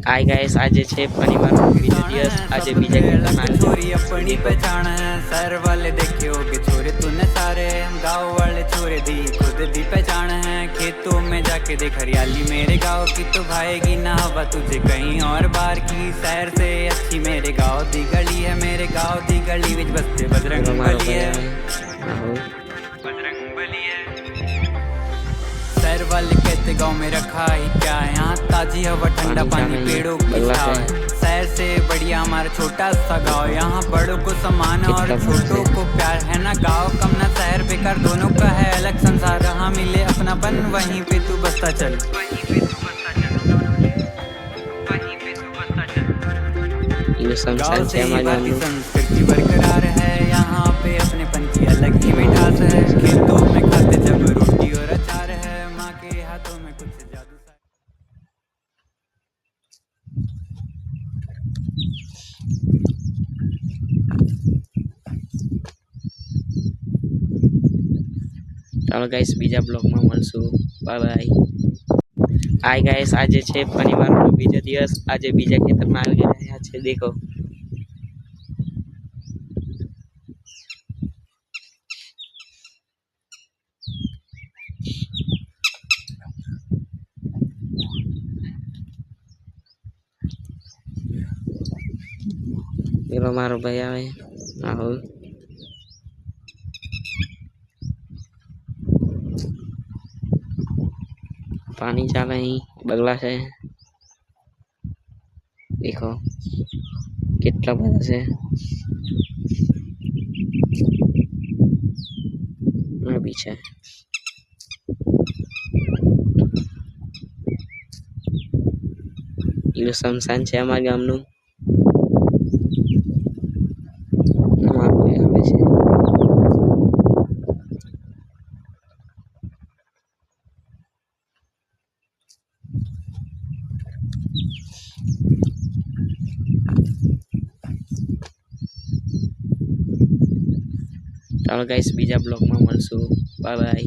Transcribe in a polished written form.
Hi guys, आज છે શનિવારનો બીજો દિવસ। આજે બીજા ખેતરમાં छोरी अपनी पहचान है। सर वाले देखे होगे छोरे तूने सारे, गाँव वाले छोरे दी खुद दी पहचान है। खेतों में जाके देख हरियाली मेरे गाँव की, तो भाएगी ना हवा तुझे कहीं और बाहर की। शहर से अच्छी मेरे गाँव दी गली है, मेरे गाँव दी गली विच बसते बजरंग बली है। बजरंग बली है। शहर वाले कहते गाँव में रखा ही क्या है, यहाँ ताजी हवा ठंडा पानी पेड़ों की छाँव है। शहर से बढ़िया हमारा छोटा सा गाँव, यहाँ बड़ों को सम्मान और छोटों को प्यार है ना। गाँव कम ना शहर बेकार, दोनों का है अलग संसार। जहाँ मिले अपनापन वहीं पे तू बसता चल, वहीं पे तू बसता चल, वहीं पे तू बसता चल। गाँव से ही भारतीय संस्कृति बरकरार है, यहाँ पे अपनेपन की अलग ही मिठास है। खेतों में खाते जब रोटी और अचार है, माँ के हाथों में कुछ जादू सा। ચાલો ગાઈસ, બીજા બ્લોગમાં મળશું। Bye bye. હાય ગાઈસ, આજે છે શનિવારનો બીજો દિવસ। આજે બીજા ખેતરમાં આવી રહ્યા છે। દેખો પેલો મારો ભાઈ આવે રાહુલ। पानी चाले ही बगला से देखो कितना बड़ा से पीछे शमशान है अमरा गामनु। ચાલો ગાઈસ, બીજા બ્લોગમાં મળશું। Bye bye.